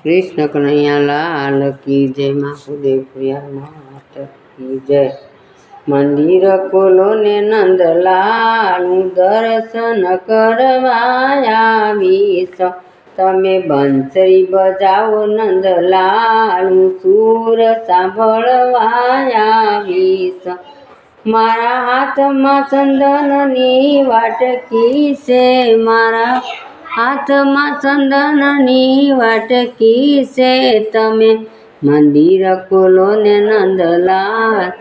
कृष्ण कन्हैया लाल की जय। महादेव प्रिया माता की जय। मंदिर खोलो ने नंदलाल दर्शन करवाया विष। तमे बंसरी बजाओ नंदलाल सूर सांभळवाया विष। मारा हाथ में चंदननी वाटकी से। मारा हाथ में चंदननी वाटकी से। तमे मंदिर खोलो ने नंदलाल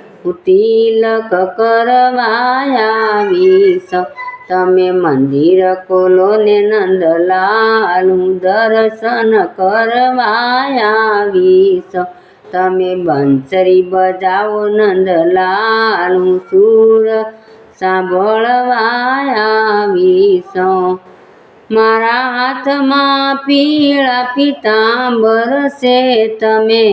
तिलक करवाया विष। तमे मंदिर खोलो ने नंदलाल दर्शन करवाया विष। तमे बंसरी बजाओ नंदलाल सूर सांभळवाया विष। मारा हाथ में पीला पीतांबर से। तमे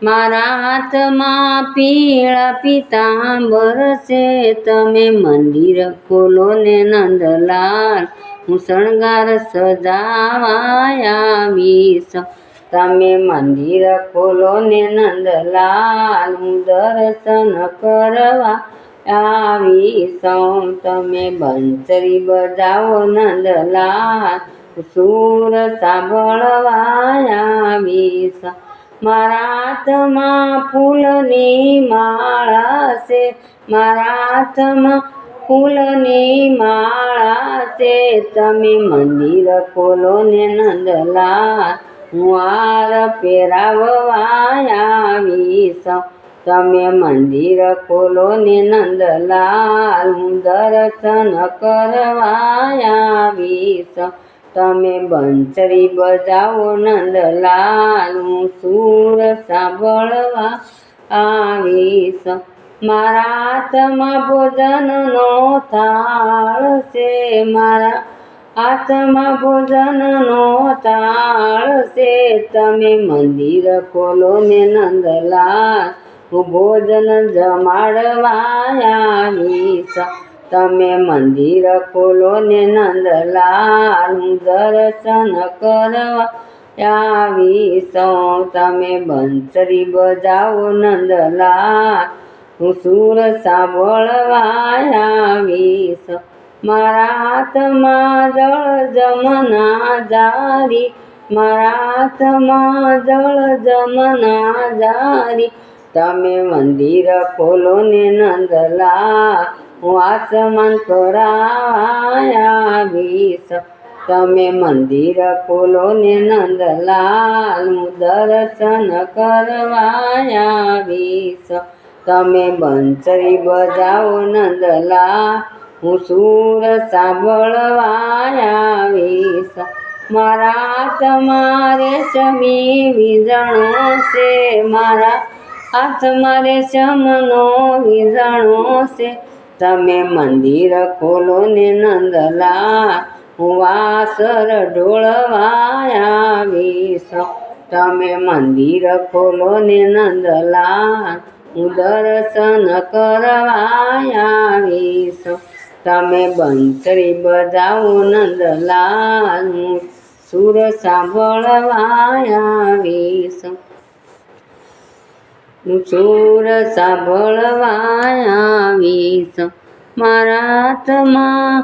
मारा हाथ में पीला पीतांबर से। तमे मंदिर खोलो ने नंदलाल शृंगार सजावाया विष। तमे मंदिर खोलो ने नंदलाल दर्शन करवाया विष। तमे बंसरी बजाओ नंदलाल सूर सांभळवाया विष। मारा हाथ में फूलनी माला से। मारा हाथ में फूलनी माला से। तमे मंदिर खोलो ने नंदलाल हार पेराववाया विष। तमे मंदिर खोलो ने नंदलाल दर्शन करवाया विष। तमे बंसरी बजाओ नंदलाल सूर सांभळवाया विष। मारा हाथ में भोजन नो थाल से। मारा हाथ में भोजन नो थाल से। तमे मंदिर खोलो ने नंदलाल भोजन जमाड़वाया विष। तमे मंदिर खोलो ने नंदलाल दर्शन करवाया विष। तमे बंसरी बजाओ नंदलाल सूर सांभळवाया विष। मारा हाथ में जल जमना जारी। मारा हाथ में जल जमना जारी। तमे मंदिर खोलो ने नंदलाल आसमान करावाया विष। तमे मंदिर खोलो ने नंदलाल दर्शन करवाया विष। तमे बंसरी बजाओ नंदलाल सूर सांभळवाया विष। मारा हाथ में रेशमी वीजणो से। मारा हाथ में रेशमनो वीजणो से। तमे मंदिर खोलो ने नंदलाल वासर ढोळवाया विष। तमे मंदिर खोलो ने नंदलाल दर्शन करवाया विष। तमे बंसरी बजाओ नंदलाल सूर सांभळवाया विष। सूर सांभळवाया विष। मारा हाथ में